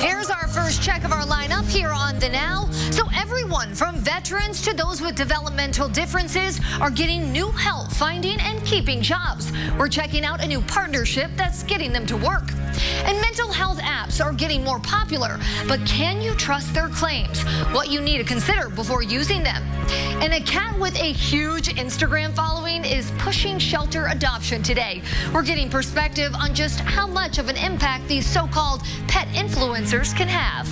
Here's our first check of our lineup here on The Now. So everyone from veterans to those with developmental differences are getting new help finding and keeping jobs. We're checking out a new partnership that's getting them to work. And mental health apps are getting more popular, but can you trust their claims? What you need to consider before using them. And a cat with a huge Instagram following is pushing shelter adoption today. We're getting perspective on just how much of an impact these so-called pet influencers can have.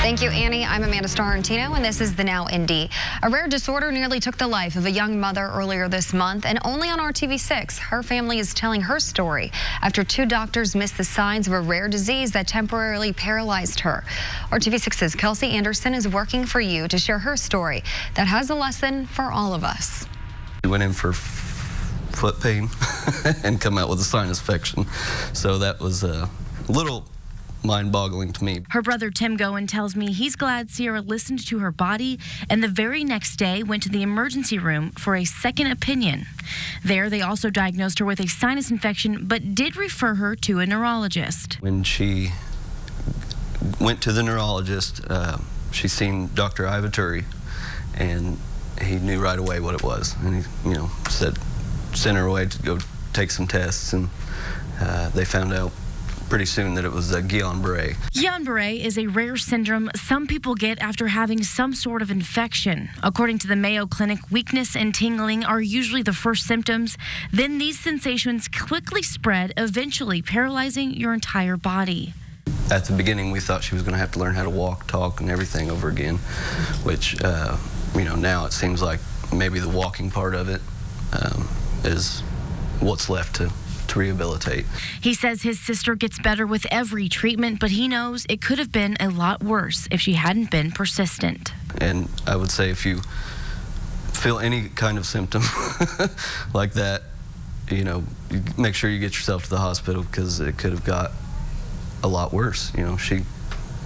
Thank you, Annie. I'm Amanda Starrentino, and this is The Now Indy. A rare disorder nearly took the life of a young mother earlier this month, and only on RTV6, her family is telling her story after 2 doctors missed the signs of a rare disease that temporarily paralyzed her. RTV6's Kelsey Anderson is working for you to share her story that has a lesson for all of us. We went in for foot pain and come out with a sinus infection, so that was a little mind-boggling to me. Her brother Tim Goen tells me he's glad Sierra listened to her body and the very next day went to the emergency room for a second opinion. There, they also diagnosed her with a sinus infection, but did refer her to a neurologist. When she went to the neurologist, she seen Dr. Ivaturi, and he knew right away what it was. And he, said, send her away to go take some tests, and they found out pretty soon that it was Guillain-Barré. Guillain-Barré is a rare syndrome some people get after having some sort of infection. According to the Mayo Clinic, weakness and tingling are usually the first symptoms. Then these sensations quickly spread, eventually paralyzing your entire body. At the beginning, we thought she was going to have to learn how to walk, talk, and everything over again, which, now it seems like maybe the walking part of it is what's left to rehabilitate. He says his sister gets better with every treatment, but he knows it could have been a lot worse if she hadn't been persistent. And I would say if you feel any kind of symptom like that, you make sure you get yourself to the hospital, because it could have got a lot worse. She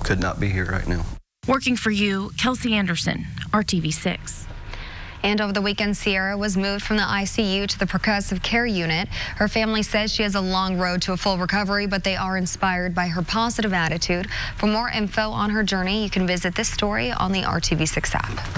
could not be here right now. Working for you, Kelsey Anderson, RTV6. And over the weekend, Sierra was moved from the ICU to the Progressive Care Unit. Her family says she has a long road to a full recovery, but they are inspired by her positive attitude. For more info on her journey, you can visit this story on the RTV6 app.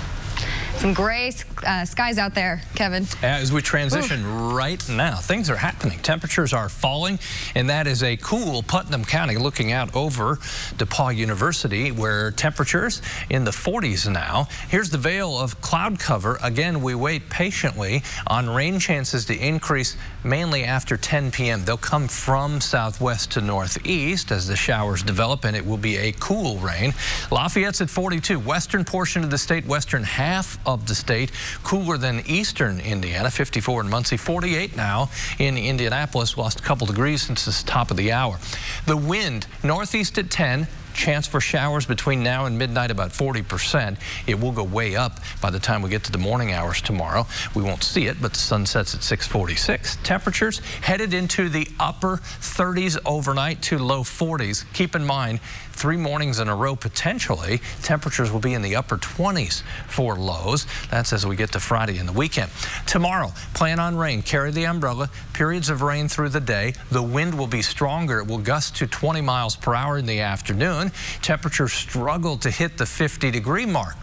Some gray skies out there, Kevin. As we transition right now, things are happening. Temperatures are falling, and that is a cool Putnam County looking out over DePauw University, where temperatures in the 40s now. Here's the veil of cloud cover. Again, we wait patiently on rain chances to increase mainly after 10 p.m. They'll come from southwest to northeast as the showers develop, and it will be a cool rain. Lafayette's at 42. Western portion of the state, western half of the state, cooler than eastern Indiana. 54 in Muncie, 48 now in Indianapolis. Lost a couple degrees since the top of the hour. The wind northeast at 10. Chance for showers between now and midnight, about 40%. It will go way up by the time we get to the morning hours tomorrow. We won't see it, but the sun sets at 6:46. Temperatures headed into the upper 30s overnight to low 40s. Keep in mind, 3 mornings in a row potentially. Temperatures will be in the upper 20s for lows. That's as we get to Friday and the weekend. Tomorrow, plan on rain. Carry the umbrella. Periods of rain through the day. The wind will be stronger. It will gust to 20 miles per hour in the afternoon. Temperatures struggle to hit the 50-degree mark.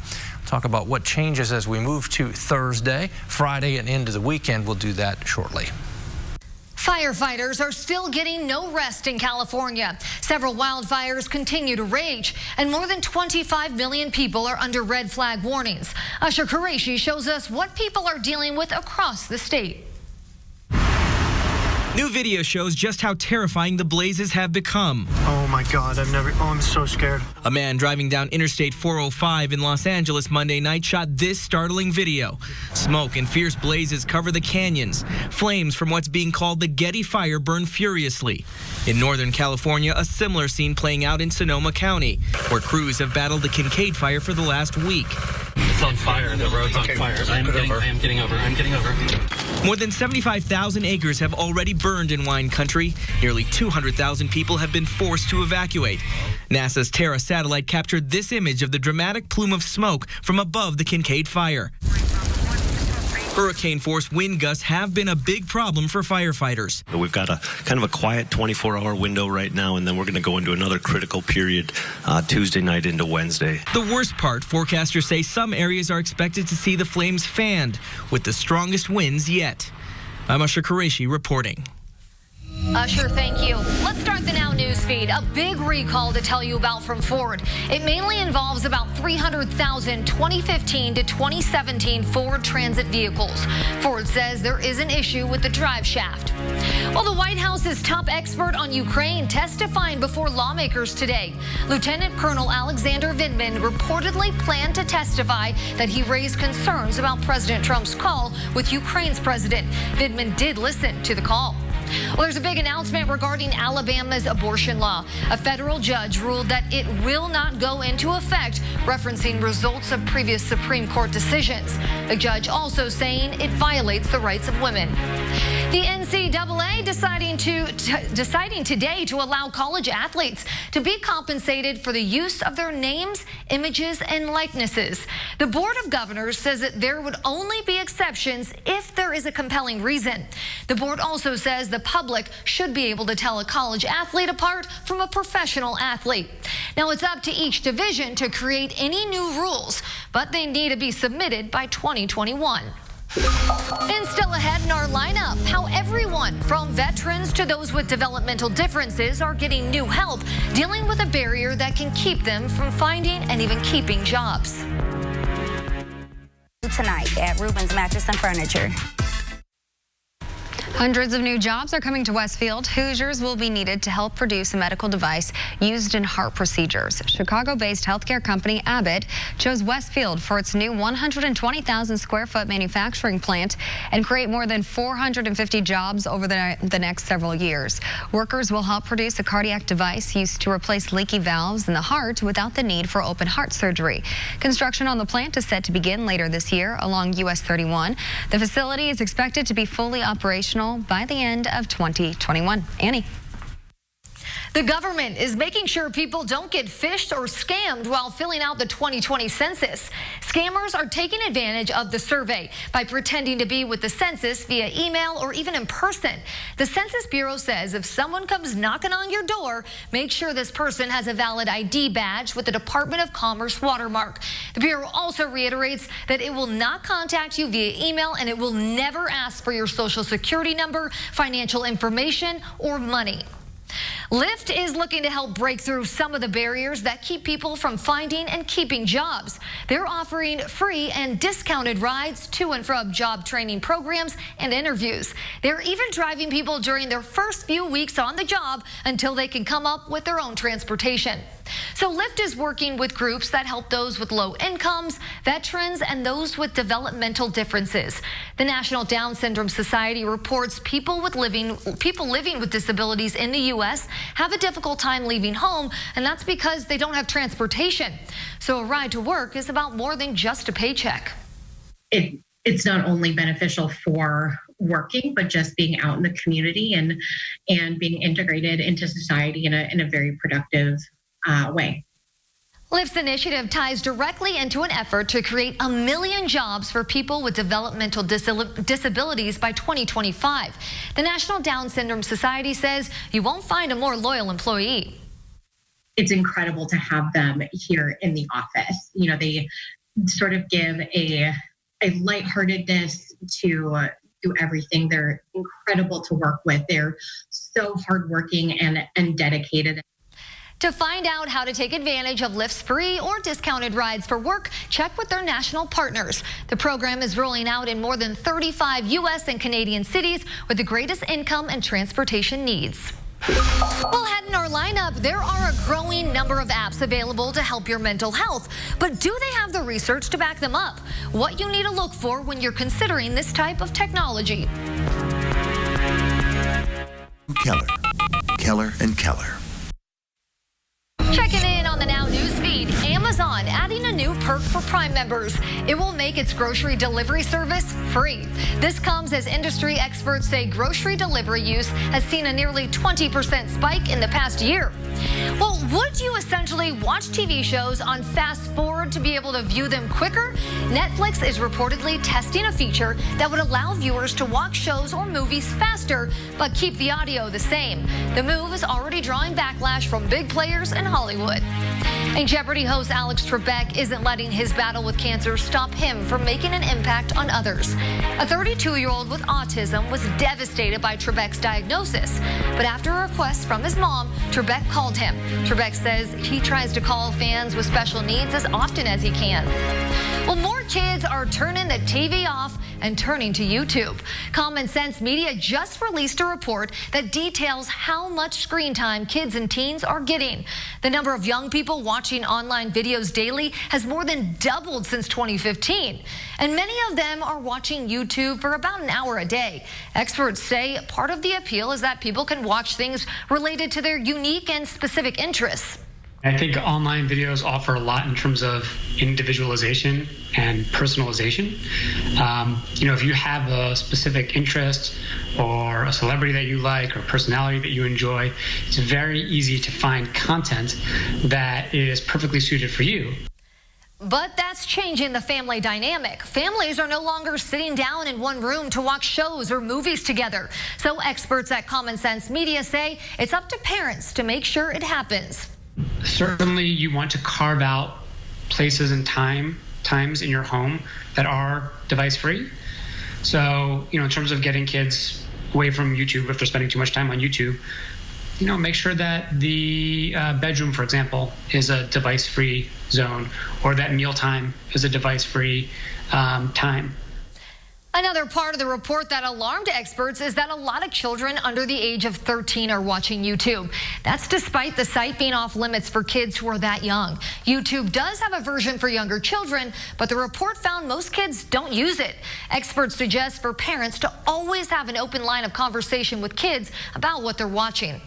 Talk about what changes as we move to Thursday, Friday, and into the weekend. We'll do that shortly. Firefighters are still getting no rest in California. Several wildfires continue to rage, and more than 25 million people are under red flag warnings. Usher Qureshi shows us what people are dealing with across the state. New video shows just how terrifying the blazes have become. Oh my God, I'm so scared. A man driving down Interstate 405 in Los Angeles Monday night shot this startling video. Smoke and fierce blazes cover the canyons. Flames from what's being called the Getty Fire burn furiously. In Northern California, a similar scene playing out in Sonoma County, where crews have battled the Kincaid Fire for the last week. It's on fire. The road's on fire. I am getting over. More than 75,000 acres have already burned in wine country. Nearly 200,000 people have been forced to evacuate. NASA's Terra satellite captured this image of the dramatic plume of smoke from above the Kincaid Fire. Hurricane-force wind gusts have been a big problem for firefighters. We've got a kind of a quiet 24-hour window right now, and then we're going to go into another critical period Tuesday night into Wednesday. The worst part, forecasters say some areas are expected to see the flames fanned with the strongest winds yet. I'm Usher Qureshi reporting. Usher, thank you. Let's start the Now News feed. A big recall to tell you about from Ford. It mainly involves about 300,000 2015 to 2017 Ford Transit vehicles. Ford says there is an issue with the drive shaft. Well, the White House's top expert on Ukraine testifying before lawmakers today. Lieutenant Colonel Alexander Vindman reportedly planned to testify that he raised concerns about President Trump's call with Ukraine's president. Vindman did listen to the call. Well, there's a big announcement regarding Alabama's abortion law. A federal judge ruled that it will not go into effect, referencing results of previous Supreme Court decisions. The judge also saying it violates the rights of women. The NCAA deciding today to allow college athletes to be compensated for the use of their names, images, and likenesses. The Board of Governors says that there would only be exceptions if there is a compelling reason. The board also says the public should be able to tell a college athlete apart from a professional athlete. Now, it's up to each division to create any new rules, but they need to be submitted by 2021. And still ahead in our lineup, how everyone from veterans to those with developmental differences are getting new help dealing with a barrier that can keep them from finding and even keeping jobs. Tonight at Rubens Mattress and Furniture. Hundreds of new jobs are coming to Westfield. Hoosiers will be needed to help produce a medical device used in heart procedures. Chicago-based healthcare company Abbott chose Westfield for its new 120,000 square foot manufacturing plant and create more than 450 jobs over the next several years. Workers will help produce a cardiac device used to replace leaky valves in the heart without the need for open heart surgery. Construction on the plant is set to begin later this year along US 31. The facility is expected to be fully operational by the end of 2021. Annie. The government is making sure people don't get phished or scammed while filling out the 2020 census. Scammers are taking advantage of the survey by pretending to be with the census via email or even in person. The Census Bureau says if someone comes knocking on your door, make sure this person has a valid ID badge with the Department of Commerce watermark. The Bureau also reiterates that it will not contact you via email and it will never ask for your social security number, financial information, or money. Lyft is looking to help break through some of the barriers that keep people from finding and keeping jobs. They're offering free and discounted rides to and from job training programs and interviews. They're even driving people during their first few weeks on the job until they can come up with their own transportation. So Lyft is working with groups that help those with low incomes, veterans, and those with developmental differences. The National Down Syndrome Society reports people living with disabilities in the U.S. have a difficult time leaving home, and that's because they don't have transportation. So a ride to work is about more than just a paycheck. It's not only beneficial for working, but just being out in the community and being integrated into society in a very productive way. Lyft's initiative ties directly into an effort to create 1 million jobs for people with developmental disabilities by 2025. The National Down Syndrome Society says you won't find a more loyal employee. It's incredible to have them here in the office. You know, they sort of give a lightheartedness to everything. They're incredible to work with. They're so hardworking and dedicated. To find out how to take advantage of Lyft's free or discounted rides for work, check with their national partners. The program is rolling out in more than 35 U.S. and Canadian cities with the greatest income and transportation needs. Well, ahead in our lineup, there are a growing number of apps available to help your mental health. But do they have the research to back them up? What you need to look for when you're considering this type of technology. Keller and Keller. Checking in on the Now News feed, Amazon adding a new perk for Prime members. It will make its grocery delivery service free. This comes as industry experts say grocery delivery use has seen a nearly 20% spike in the past year. Well, would you essentially may watch TV shows on fast forward to be able to view them quicker, Netflix is reportedly testing a feature that would allow viewers to watch shows or movies faster, but keep the audio the same. The move is already drawing backlash from big players in Hollywood. And Jeopardy host Alex Trebek isn't letting his battle with cancer stop him from making an impact on others. A 32-year-old with autism was devastated by Trebek's diagnosis, but after a request from his mom, Trebek called him. Trebek says he tries to call fans with special needs as often as he can. Well, more kids are turning the TV off and turning to YouTube. Common Sense Media just released a report that details how much screen time kids and teens are getting. The number of young people watching online videos daily has more than doubled since 2015. And many of them are watching YouTube for about an hour a day. Experts say part of the appeal is that people can watch things related to their unique and specific interests. I think online videos offer a lot in terms of individualization and personalization. If you have a specific interest or a celebrity that you like or personality that you enjoy, it's very easy to find content that is perfectly suited for you. But that's changing the family dynamic. Families are no longer sitting down in one room to watch shows or movies together. So experts at Common Sense Media say it's up to parents to make sure it happens. Certainly you want to carve out places and times in your home that are device free. So, in terms of getting kids away from YouTube, if they're spending too much time on YouTube, make sure that the bedroom, for example, is a device free zone, or that mealtime is a device free time. Another part of the report that alarmed experts is that a lot of children under the age of 13 are watching YouTube. That's despite the site being off limits for kids who are that young. YouTube does have a version for younger children, but the report found most kids don't use it. Experts suggest for parents to always have an open line of conversation with kids about what they're watching.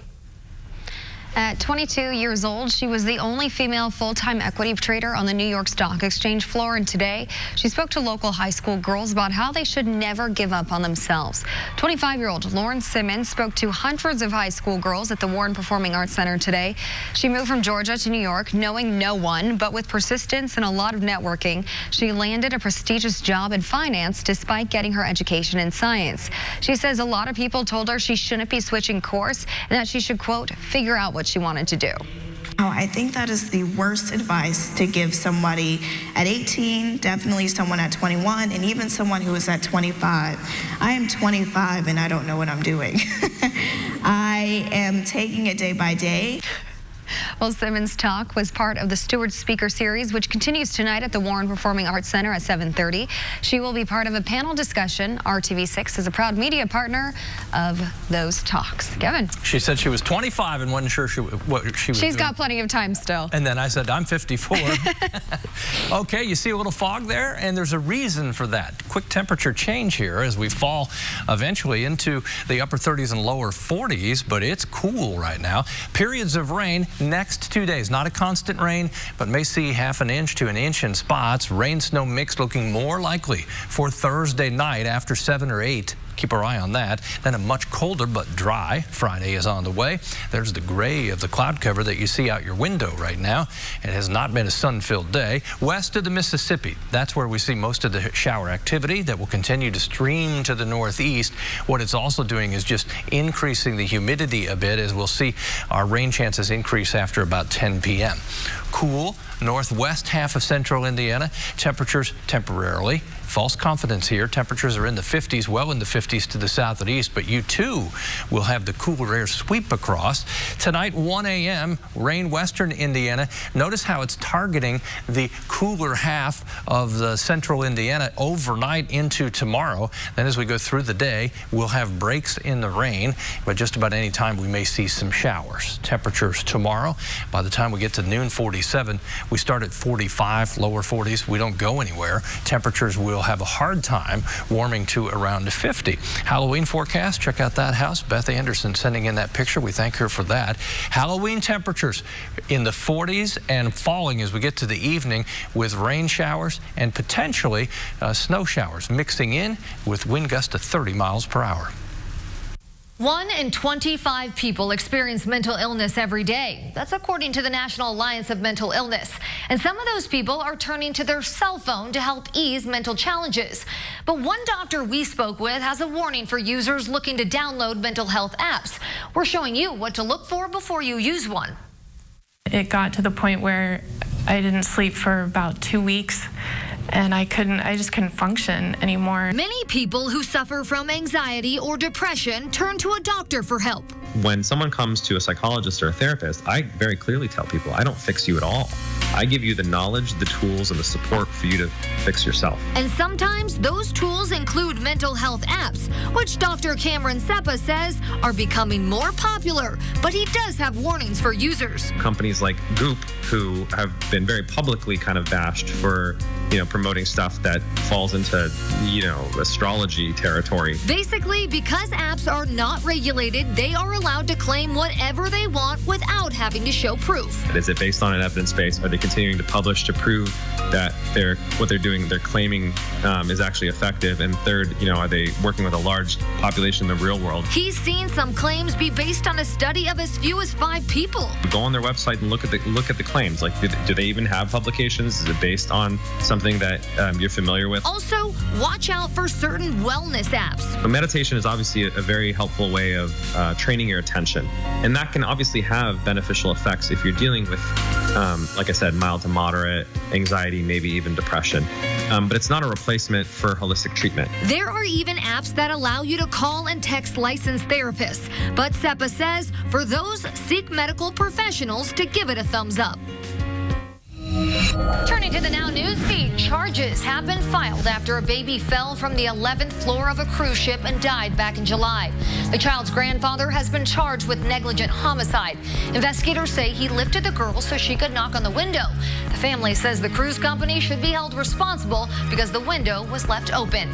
At 22 years old, she was the only female full-time equity trader on the New York Stock Exchange floor, and today she spoke to local high school girls about how they should never give up on themselves. 25-year-old Lauren Simmons spoke to hundreds of high school girls at the Warren Performing Arts Center today. She moved from Georgia to New York knowing no one, but with persistence and a lot of networking, she landed a prestigious job in finance despite getting her education in science. She says a lot of people told her she shouldn't be switching course and that she should, quote, figure out what she wanted to do. I think that is the worst advice to give somebody at 18, definitely someone at 21, and even someone who is at 25. I am 25 and I don't know what I'm doing. I am taking it day by day. Well, Simmons' talk was part of the Stewart Speaker Series, which continues tonight at the Warren Performing Arts Center at 7:30. She will be part of a panel discussion. RTV6 is a proud media partner of those talks. Kevin. She said she was 25 and wasn't sure what she was doing. She's got plenty of time still. And then I said, I'm 54. Okay, you see a little fog there, and there's a reason for that. Quick temperature change here as we fall eventually into the upper 30s and lower 40s, but it's cool right now. Periods of rain next 2 days. Not a constant rain, but may see half an inch to an inch in spots. Rain-snow mix looking more likely for Thursday night after 7 or 8. Keep our eye on that. Then a much colder but dry Friday is on the way. There's the gray of the cloud cover that you see out your window right now. It has not been a sun-filled day. West of the Mississippi, that's where we see most of the shower activity that will continue to stream to the northeast. What it's also doing is just increasing the humidity a bit, as we'll see our rain chances increase after about 10 p.m. Cool northwest half of central Indiana. Temperatures temporarily. False confidence here. Temperatures are in the 50s, well in the 50s to the south and east, but you too will have the cooler air sweep across. Tonight, 1 a.m., rain western Indiana. Notice how it's targeting the cooler half of the central Indiana overnight into tomorrow. Then as we go through the day, we'll have breaks in the rain, but just about any time we may see some showers. Temperatures tomorrow, by the time we get to noon, 47. We start at 45, lower 40s. We don't go anywhere. Temperatures will have a hard time warming to around 50. Halloween forecast, check out that house. Beth Anderson sending in that picture. We thank her for that. Halloween temperatures in the 40s and falling as we get to the evening with rain showers and potentially snow showers mixing in with wind gusts to 30 miles per hour. 1 in 25 people experience mental illness every day. That's according to the National Alliance of Mental Illness. And some of those people are turning to their cell phone to help ease mental challenges. But one doctor we spoke with has a warning for users looking to download mental health apps. We're showing you what to look for before you use one. It got to the point where I didn't sleep for about 2 weeks. And I just couldn't function anymore. Many people who suffer from anxiety or depression turn to a doctor for help. When someone comes to a psychologist or a therapist, I very clearly tell people, I don't fix you at all. I give you the knowledge, the tools, and the support for you to fix yourself. And sometimes those tools include mental health apps, which Dr. Cameron Seppa says are becoming more popular, but he does have warnings for users. Companies like Goop, who have been very publicly kind of bashed for, promoting stuff that falls into, astrology territory. Basically, because apps are not regulated, they are allowed to claim whatever they want without having to show proof. Is it based on an evidence base? Are they continuing to publish to prove that what they're doing, they're claiming is actually effective? And third, are they working with a large population in the real world? He's seen some claims be based on a study of as few as 5 people. Go on their website and look at the claims. Like, do they even have publications? Is it based on something that you're familiar with? Also, watch out for certain wellness apps. But meditation is obviously a very helpful way of training your attention. And that can obviously have beneficial effects if you're dealing with, like I said, mild to moderate anxiety, maybe even depression. But it's not a replacement for holistic treatment. There are even apps that allow you to call and text licensed therapists. But Seppa says for those, seek medical professionals to give it a thumbs up. Turning to the Now News feed, charges have been filed after a baby fell from the 11th floor of a cruise ship and died back in July. The child's grandfather has been charged with negligent homicide. Investigators say he lifted the girl so she could knock on the window. The family says the cruise company should be held responsible because the window was left open.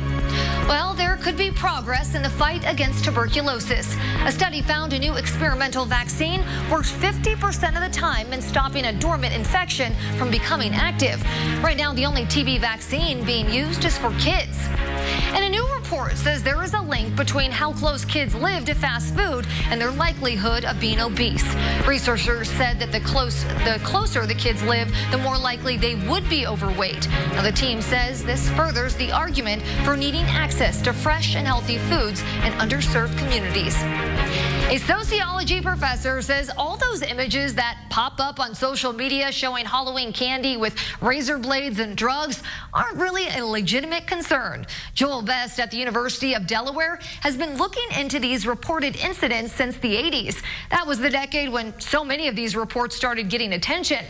Well, there could be progress in the fight against tuberculosis. A study found a new experimental vaccine works 50% of the time in stopping a dormant infection from becoming active. Right now, the only TB vaccine being used is for kids. And a new report says there is a link between how close kids live to fast food and their likelihood of being obese. Researchers said that the closer the kids live, the more likely they would be overweight. Now, the team says this furthers the argument for needing access to fresh and healthy foods in underserved communities. A sociology professor says all those images that pop up on social media showing Halloween candy with razor blades and drugs aren't really a legitimate concern. Joel Best at the University of Delaware has been looking into these reported incidents since the 80s. That was the decade when so many of these reports started getting attention.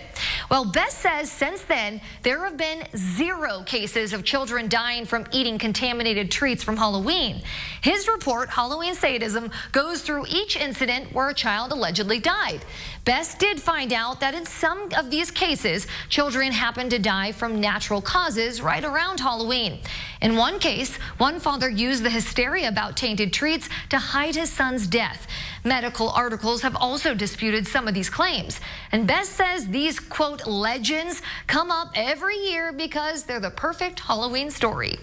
Well, Best says since then, there have been 0 cases of children dying from eating contaminated treats from Halloween. His report, Halloween Sadism, goes through each incident where a child allegedly died. Best did find out that in some of these cases, children happened to die from natural causes right around Halloween. In one case, one father used the hysteria about tainted treats to hide his son's death. Medical articles have also disputed some of these claims. And Best says these, quote, legends come up every year because they're the perfect Halloween story.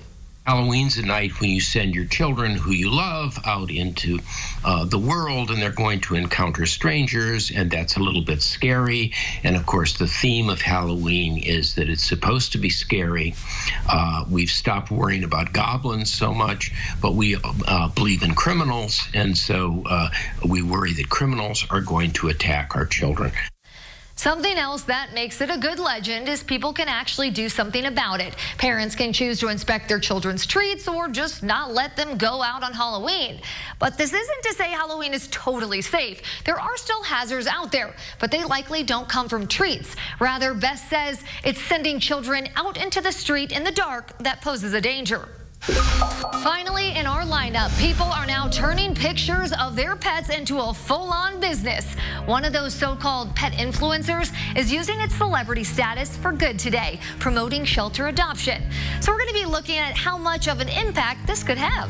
Halloween's a night when you send your children who you love out into the world, and they're going to encounter strangers, and that's a little bit scary. And of course, the theme of Halloween is that it's supposed to be scary. We've stopped worrying about goblins so much, but we believe in criminals, and so we worry that criminals are going to attack our children. Something else that makes it a good legend is people can actually do something about it. Parents can choose to inspect their children's treats or just not let them go out on Halloween. But this isn't to say Halloween is totally safe. There are still hazards out there, but they likely don't come from treats. Rather, Best says it's sending children out into the street in the dark that poses a danger. Finally, in our lineup, people are now turning pictures of their pets into a full-on business. One of those so-called pet influencers is using its celebrity status for good today, promoting shelter adoption. So we're going to be looking at how much of an impact this could have.